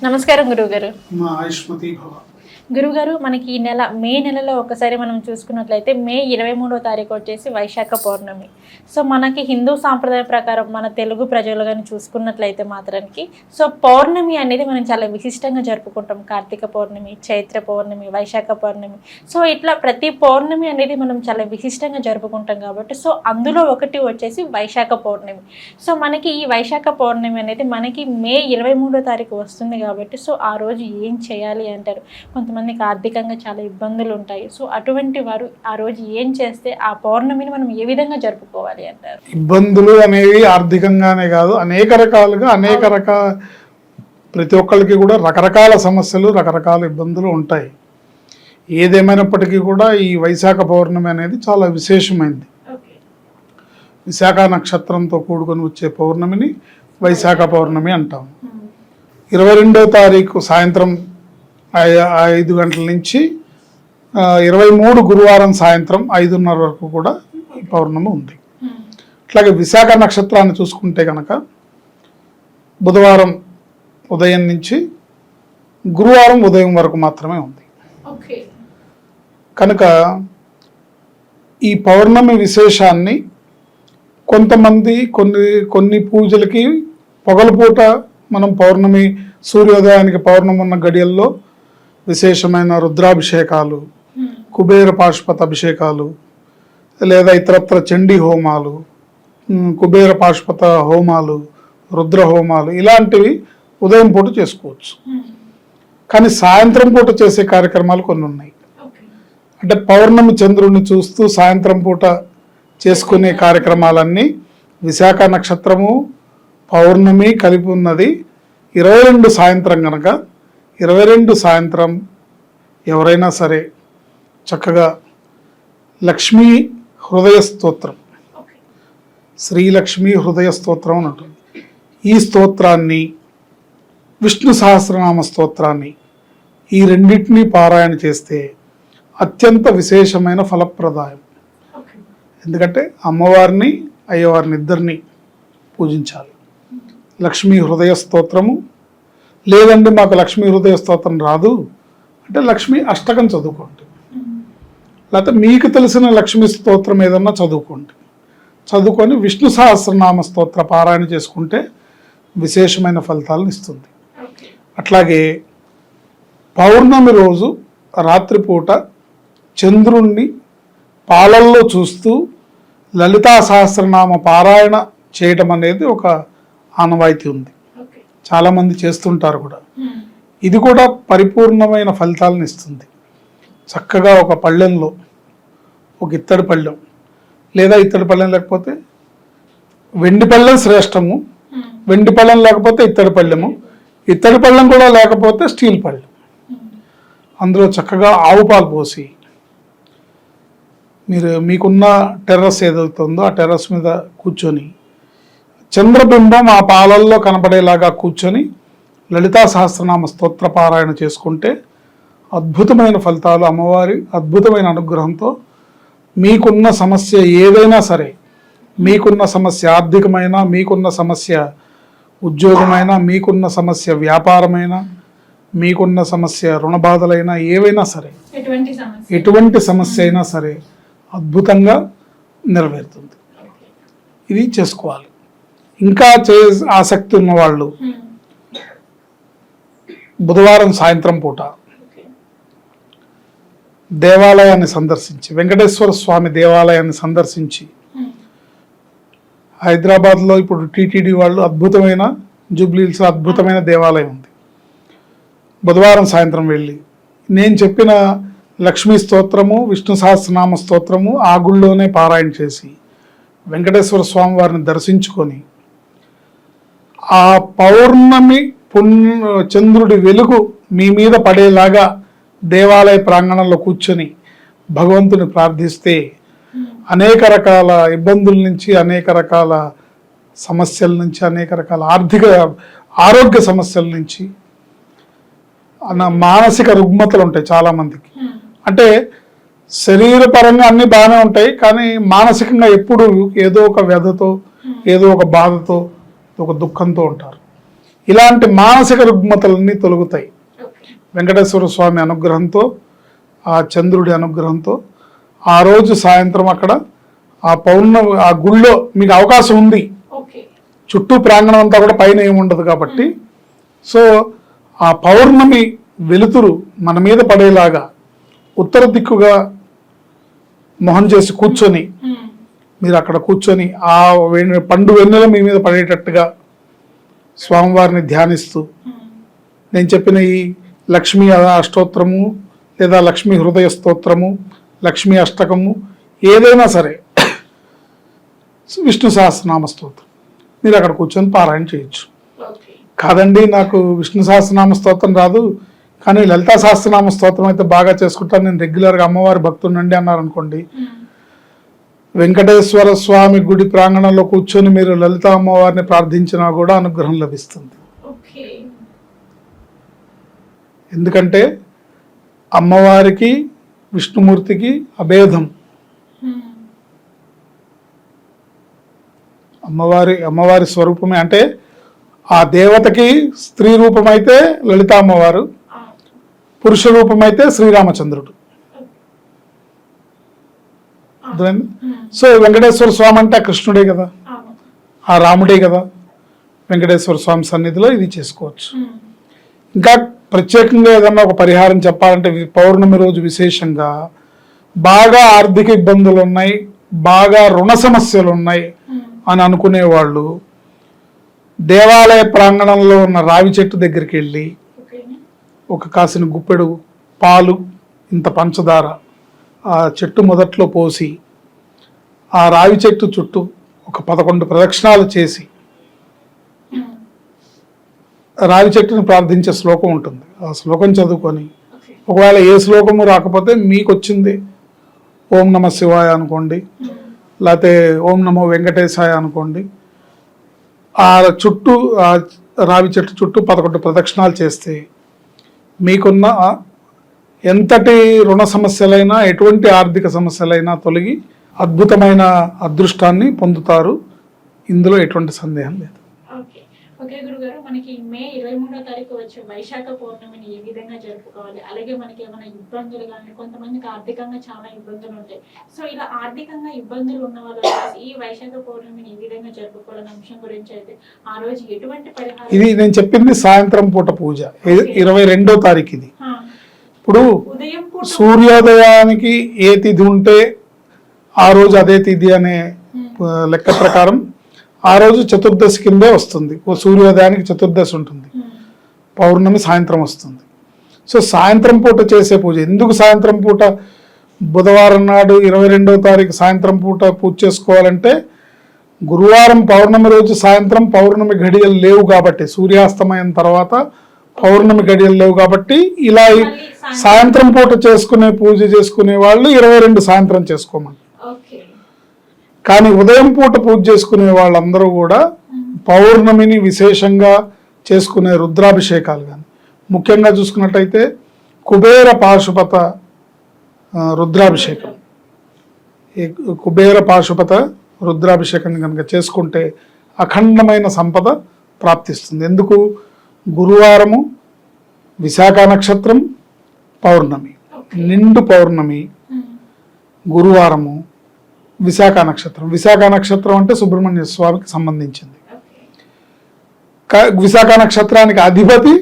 నమస్కారం గురువుగారు. ఆయుష్మతి భవ. గురువుగారు, మనకి ఈ నెల మే నెలలో ఒకసారి మనం చూసుకున్నట్లయితే మే 23వ తారీఖు వచ్చేసి వైశాఖ పౌర్ణమి. సో మనకి హిందూ సాంప్రదాయం ప్రకారం మన తెలుగు ప్రజలు కానీ చూసుకున్నట్లయితే మాత్రానికి పౌర్ణమి అనేది మనం చాలా విశిష్టంగా జరుపుకుంటాం. కార్తీక పౌర్ణమి, చైత్ర పౌర్ణమి, వైశాఖ పౌర్ణమి. ఇట్లా ప్రతి పౌర్ణమి అనేది మనం చాలా విశిష్టంగా జరుపుకుంటాం కాబట్టి అందులో ఒకటి వచ్చేసి వైశాఖ పౌర్ణమి. మనకి ఈ వైశాఖ పౌర్ణమి అనేది మనకి మే 23వ తారీఖు వస్తుంది కాబట్టి ఆ రోజు ఏం చేయాలి అంటారు? కొంతమందికి ఆర్థికంగా చాలా ఇబ్బందులు ఉంటాయి. అటువంటి వారు ఆ రోజు ఏం చేస్తే ఆ పౌర్ణమిని మనం ఏ విధంగా జరుపుకోవాలి అంటారు? ఇబ్బందులు అనేవి ఆర్థికంగానే కాదు, అనేక రకాలుగా ప్రతి ఒక్కరికి కూడా రకరకాల సమస్యలు, రకరకాల ఇబ్బందులు ఉంటాయి. ఏదేమైనప్పటికీ కూడా ఈ వైశాఖ పౌర్ణమి అనేది చాలా విశేషమైనది. విశాఖ నక్షత్రంతో కూడుకొని వచ్చే పౌర్ణమిని వైశాఖ పౌర్ణమి అంటాం. 22వ తారీఖు సాయంత్రం 5 గంటల నుంచి 23 గురువారం సాయంత్రం 5:30 వరకు కూడా ఈ పౌర్ణమి ఉంది. అట్లాగే విశాఖ నక్షత్రాన్ని చూసుకుంటే కనుక బుధవారం ఉదయం నుంచి గురువారం ఉదయం వరకు మాత్రమే ఉంది. కనుక ఈ పౌర్ణమి విశేషాన్ని కొంతమంది కొన్ని పూజలకి పొగలపూట మనం పౌర్ణమి సూర్యోదయానికి పౌర్ణమి ఉన్న గడియల్లో విశేషమైన రుద్రాభిషేకాలు, కుబేర పాశుపత అభిషేకాలు, లేదా ఇతరత్ర చండీ హోమాలు, కుబేర పాశుపత హోమాలు, రుద్ర హోమాలు ఇలాంటివి ఉదయం పూట చేసుకోవచ్చు. కానీ సాయంత్రం పూట చేసే కార్యక్రమాలు కొన్ని ఉన్నాయి. అంటే పౌర్ణమి చంద్రుడిని చూస్తూ సాయంత్రం పూట చేసుకునే కార్యక్రమాలన్నీ విశాఖ నక్షత్రము పౌర్ణమి కలిపి ఉన్నది 22 సాయంత్రం కనుక 22 సాయంత్రం ఎవరైనా సరే చక్కగా లక్ష్మీ హృదయ స్తోత్రం, శ్రీలక్ష్మీ హృదయ స్తోత్రం అని ఉంటుంది. ఈ స్తోత్రాన్ని, విష్ణు సహస్రనామ స్తోత్రాన్ని, ఈ రెండింటినీ పారాయణ చేస్తే అత్యంత విశేషమైన ఫలప్రదాయం. ఎందుకంటే అమ్మవారిని అయ్యవారిని ఇద్దరిని పూజించాలి. లక్ష్మీ హృదయ స్తోత్రము, లేదండి మాకు లక్ష్మీ హృదయ స్తోత్రం రాదు అంటే లక్ష్మీ అష్టకం చదువుకోండి, లేకపోతే మీకు తెలిసిన లక్ష్మీ స్తోత్రం ఏదన్నా చదువుకొని విష్ణు సహస్రనామ స్తోత్ర పారాయణ చేసుకుంటే విశేషమైన ఫలితాలను ఇస్తుంది. అట్లాగే పౌర్ణమి రోజు రాత్రిపూట చంద్రుణ్ణి పాలల్లో చూస్తూ లలితా సహస్రనామ పారాయణ చేయటం అనేది ఒక ఆనవాయితీ ఉంది. చాలామంది చేస్తుంటారు కూడా. ఇది కూడా పరిపూర్ణమైన ఫలితాలను ఇస్తుంది. చక్కగా ఒక పళ్ళెంలో ఒక ఇత్తడి పళ్ళెం, లేదా ఇత్తడి పళ్ళెం లేకపోతే వెండి పళ్ళెం శ్రేష్టము, వెండి పళ్ళెం లేకపోతే ఇత్తడి పళ్ళెము, ఇత్తడి పళ్ళెం కూడా లేకపోతే స్టీల్ పళ్ళెం, అందులో చక్కగా ఆవు పాలు పోసి మీకున్న టెర్రస్ ఏదైతే ఉందో ఆ టెర్రస్ మీద కూర్చొని చంద్రబింబం ఆ పాలల్లో కనపడేలాగా కూర్చొని లలితా సహస్రనామ స్తోత్ర పారాయణ చేసుకుంటే అద్భుతమైన ఫలితాలు, అమ్మవారి అద్భుతమైన అనుగ్రహంతో మీకున్న సమస్య ఏదైనా సరే, మీకున్న సమస్య ఆర్థికమైన, మీకున్న సమస్య ఉద్యోగమైన, మీకున్న సమస్య వ్యాపారమైన, మీకున్న సమస్య రుణ బాధలైనా ఏవైనా సరే, ఎటువంటి సమస్య అయినా సరే అద్భుతంగా నెరవేరుతుంది. ఇది చేసుకోవాలి. ఇంకా ఆసక్తి ఉన్న వాళ్ళు బుధవారం సాయంత్రం పూట దేవాలయాన్ని సందర్శించి, వెంకటేశ్వర స్వామి దేవాలయాన్ని సందర్శించి, హైదరాబాద్లో ఇప్పుడు టీటీడీ వాళ్ళు అద్భుతమైన జూబ్లీహిల్స్ అద్భుతమైన దేవాలయం ఉంది. బుధవారం సాయంత్రం వెళ్ళి నేను చెప్పిన లక్ష్మీ స్తోత్రము, విష్ణు సహస్రనామ స్తోత్రము ఆ గుళ్ళోనే పారాయణ చేసి వెంకటేశ్వర స్వామి వారిని దర్శించుకొని ఆ పౌర్ణమి చంద్రుడి వెలుగు మీ మీద పడేలాగా దేవాలయ ప్రాంగణంలో కూర్చొని భగవంతుని ప్రార్థిస్తే అనేక రకాల ఇబ్బందుల నుంచి, అనేక రకాల సమస్యల నుంచి, అనేక రకాల ఆరోగ్య సమస్యల నుంచి, మానసిక రుగ్మతలు ఉంటాయి చాలామందికి. అంటే శరీరపరంగా అన్నీ బాగానే ఉంటాయి, కానీ మానసికంగా ఎప్పుడు ఏదో ఒక వ్యధతో, ఏదో ఒక బాధతో, ఒక దుఃఖంతో ఉంటారు. ఇలాంటి మానసిక రుగ్మతలన్నీ తొలగుతాయి ఓకే. వెంకటేశ్వర స్వామి అనుగ్రహంతో, ఆ చంద్రుడి అనుగ్రహంతో. ఆ రోజు సాయంత్రం అక్కడ ఆ పౌర్ణమి ఆ గుళ్ళో మీకు అవకాశం ఉంది, ఓకే. చుట్టూ ప్రాంగణం అంతా కూడా పైన ఏమి ఉండదు కాబట్టి, సో ఆ పౌర్ణమి వెలుతురు మన మీద పడేలాగా ఉత్తర దిక్కుగా మొహం చేసి కూర్చొని మీరు అక్కడ కూర్చొని ఆ పండు వెన్నెల మీ మీద పడేటట్టుగా స్వామివారిని ధ్యానిస్తూ నేను చెప్పిన ఈ లక్ష్మీ అష్టోత్తరము లేదా లక్ష్మీ హృదయ స్తోత్రము, లక్ష్మీ అష్టకము ఏదైనా సరే, విష్ణు సహస్రనామ స్తోత్రం మీరు అక్కడ కూర్చొని పారాయణ చేయొచ్చు. ఓకే. కాదండి నాకు విష్ణు సహస్రనామ స్తోత్రం రాదు కానీ లలితా సహస్రనామ స్తోత్రం అయితే బాగా చేసుకుంటాను, నేను రెగ్యులర్గా అమ్మవారి భక్తునండి అన్నారనుకోండి, వెంకటేశ్వర స్వామి గుడి ప్రాంగణంలో కూర్చొని మీరు లలిత అమ్మవారిని ప్రార్థించినా కూడా అనుగ్రహం లభిస్తుంది. ఓకే. ఎందుకంటే అమ్మవారికి విష్ణుమూర్తికి అభేదం. అమ్మవారి స్వరూపమే, అంటే ఆ దేవతకి స్త్రీ రూపమైతే లలిత అమ్మవారు, పురుష రూపమైతే శ్రీరామచంద్రుడు. సో వెంకటేశ్వర స్వామి అంటే ఆ కృష్ణుడే కదా, ఆ రాముడే కదా. వెంకటేశ్వర స్వామి సన్నిధిలో ఇది చేసుకోవచ్చు. ఇంకా ప్రత్యేకంగా ఏదన్నా ఒక పరిహారం చెప్పాలంటే పౌర్ణమి రోజు విశేషంగా బాగా ఆర్థిక ఇబ్బందులు ఉన్నాయి, బాగా రుణ సమస్యలు ఉన్నాయి అని అనుకునేవాళ్ళు దేవాలయ ప్రాంగణంలో ఉన్న రావి చెట్టు దగ్గరికి వెళ్ళి ఒక కాసిన గుప్పెడు పాలు, ఇంత పంచదార ఆ చెట్టు మొదట్లో పోసి ఆ రావి చెట్టు చుట్టూ ఒక 11 ప్రదక్షిణాలు చేసి రావి చెట్టుని ప్రార్థించే శ్లోకం ఉంటుంది, ఆ శ్లోకం చదువుకొని ఒకవేళ ఏ శ్లోకము రాకపోతే మీకు వచ్చింది ఓం నమ శివాయ అనుకోండి, లేకపోతే ఓం నమో వెంకటేశాయ అనుకోండి. ఆ చుట్టూ ఆ రావి చెట్టు చుట్టూ 11 ప్రదక్షిణాలు చేస్తే మీకున్న ఎంతటి రుణ సమస్యలైనా ఎటువంటి ఆర్థిక సమస్యలైనా తొలగి అద్భుతమైన అదృష్టాన్ని పొందుతారు. ఇందులో ఎటువంటి సందేహం లేదు. ఓకే. ఓకే గురుగారు, మనకి మే 23వ తారీఖు వచ్చే వైశాఖ పౌర్ణమిని ఏ విధంగా జరుపుకోవాలి, అలాగే మనకి ఏమైనా ఇబ్బందులు కానీ, కొంతమందికి ఆర్థికంగా చాలా ఇబ్బందులు ఉంటాయి, సో ఇలా ఆర్థికంగా ఇబ్బందులు ఉన్న వాళ్ళు ఈ వైశాఖ పౌర్ణమిని ఏ విధంగా జరుపుకోవాలనే అంశం గురించి అయితే ఆ రోజు ఎటువంటి పరిహారం? ఇది నేను చెప్పింది సాయంత్రం పూట పూజ, 22వ తారీఖు. ఇది ఇప్పుడు ఉదయం పూట సూర్యోదయానికి ఏ తిథి ఉంటే ఆ రోజు అదే తిథి అనే లెక్క ప్రకారం ఆ రోజు చతుర్దశి కిందే వస్తుంది. సూర్యోదయానికి చతుర్దశి ఉంటుంది, పౌర్ణమి సాయంత్రం వస్తుంది. సో సాయంత్రం పూట చేసే పూజ. ఎందుకు సాయంత్రం పూట, బుధవారం నాడు 22వ తారీఖు సాయంత్రం పూట పూజ చేసుకోవాలంటే గురువారం పౌర్ణమి రోజు సాయంత్రం పౌర్ణమి గడియలు లేవు కాబట్టి, సూర్యాస్తమయం తర్వాత పౌర్ణమి గడియలు లేవు కాబట్టి ఇలా సాయంత్రం పూట చేసుకునే పూజ చేసుకునే వాళ్ళు 22 సాయంత్రం చేసుకోమని. కానీ ఉదయం పూట పూజ చేసుకునే వాళ్ళందరూ కూడా పౌర్ణమిని విశేషంగా చేసుకునే రుద్రాభిషేకాలు కానీ, ముఖ్యంగా చూసుకున్నట్టయితే కుబేర పాశుపత రుద్రాభిషేకం, ఈ కుబేర పాశుపత రుద్రాభిషేకం కనుక చేసుకుంటే అఖండమైన సంపద ప్రాప్తిస్తుంది. ఎందుకు? గురువారము, విశాఖ నక్షత్రం, పౌర్ణమి, నిండు పౌర్ణమి, గురువారము, విశాఖ నక్షత్రం. విశాఖ నక్షత్రం అంటే సుబ్రహ్మణ్య స్వామికి సంబంధించింది. విశాఖ నక్షత్రానికి అధిపతి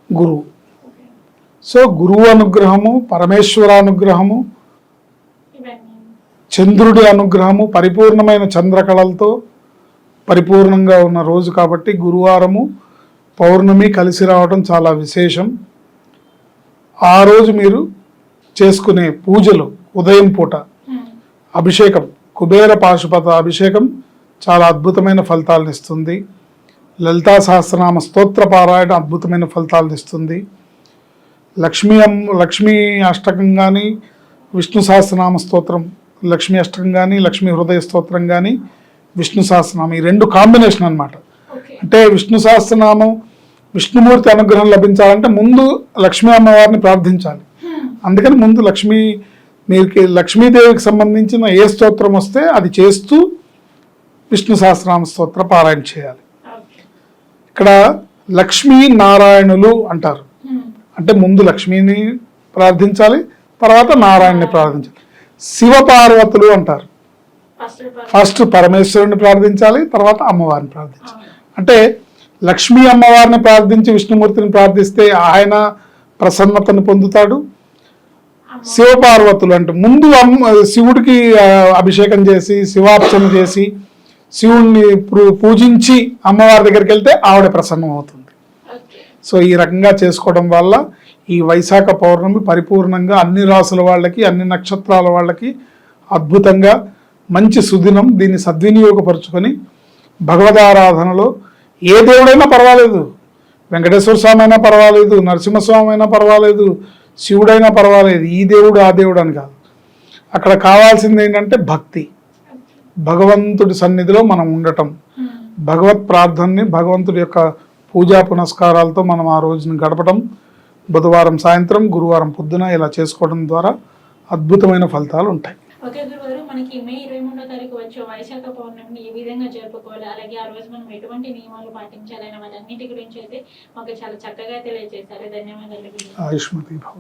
గురువు. సో గురువు అనుగ్రహము, పరమేశ్వరానుగ్రహము, చంద్రుడి అనుగ్రహము, పరిపూర్ణమైన చంద్రకళలతో పరిపూర్ణంగా ఉన్న రోజు కాబట్టి గురువారము పౌర్ణమి కలిసి రావడం చాలా విశేషం. ఆ రోజు మీరు చేసుకునే పూజలు ఉదయం పూట అభిషేకం, కుబేర పాశుపత అభిషేకం చాలా అద్భుతమైన ఫలితాలను ఇస్తుంది. లలితా సహస్రనామ స్తోత్ర పారాయణ అద్భుతమైన ఫలితాలను ఇస్తుంది. లక్ష్మీ అష్టకం కానీ, విష్ణు సహస్రనామ స్తోత్రం లక్ష్మీ అష్టకం కానీ, లక్ష్మీ హృదయ స్తోత్రం కానీ, విష్ణు సహస్రనామం, ఈ రెండు కాంబినేషన్ అన్నమాట. అంటే విష్ణు సహస్రనామం, విష్ణుమూర్తి అనుగ్రహం లభించాలంటే ముందు లక్ష్మీ అమ్మవారిని ప్రార్థించాలి. అందుకని ముందు మీకు లక్ష్మీదేవికి సంబంధించిన ఏ స్తోత్రం వస్తే అది చేస్తూ విష్ణు సహస్రనామ స్తోత్ర పారాయణ చేయాలి. ఇక్కడ లక్ష్మీ నారాయణులు అంటారు. అంటే ముందు లక్ష్మిని ప్రార్థించాలి, తర్వాత నారాయణని ప్రార్థించాలి. శివపార్వతులు అంటారు. ఫస్ట్ పరమేశ్వరుని ప్రార్థించాలి, తర్వాత అమ్మవారిని ప్రార్థించాలి. అంటే లక్ష్మీ అమ్మవారిని ప్రార్థించి విష్ణుమూర్తిని ప్రార్థిస్తే ఆయన ప్రసన్నతను పొందుతాడు. శివపార్వతులు అంటే ముందు శివుడికి అభిషేకం చేసి శివార్చన చేసి శివుణ్ణి పూజించి అమ్మవారి దగ్గరికి వెళ్తే ఆవిడ ప్రసన్నం అవుతుంది. సో ఈ రకంగా చేసుకోవడం వల్ల ఈ వైశాఖ పౌర్ణమి పరిపూర్ణంగా అన్ని రాసుల వాళ్ళకి, అన్ని నక్షత్రాల వాళ్ళకి అద్భుతంగా మంచి సుదినం. దీన్ని సద్వినియోగపరుచుకొని భగవదారాధనలో ఏ దేవుడైనా పర్వాలేదు, వెంకటేశ్వర స్వామి అయినా పర్వాలేదు, నరసింహస్వామి అయినా పర్వాలేదు, శివుడైనా పర్వాలేదు, ఈ దేవుడు ఆ దేవుడు అని కాదు. అక్కడ కావాల్సింది ఏంటంటే భక్తి, భగవంతుడి సన్నిధిలో మనం ఉండటం, భగవత్ ప్రార్థనని భగవంతుడి యొక్క పూజా పునస్కారాలతో మనం ఆ రోజుని గడపడం. బుధవారం సాయంత్రం, గురువారం పొద్దున ఇలా చేసుకోవడం ద్వారా అద్భుతమైన ఫలితాలు ఉంటాయి. ఓకే గురుగారు, మనకి మే 23వ తారీఖు వచ్చే వైశాఖ పౌర్ణమిని ఏ విధంగా జరుపుకోవాలి, అలాగే ఆ రోజు మనం ఎటువంటి నియమాలు పాటించాలనే వాటన్నిటి గురించి అయితే మాకు చాలా చక్కగా తెలియజేశారు. ధన్యవాదాలు. ఆయుష్మతి భవ.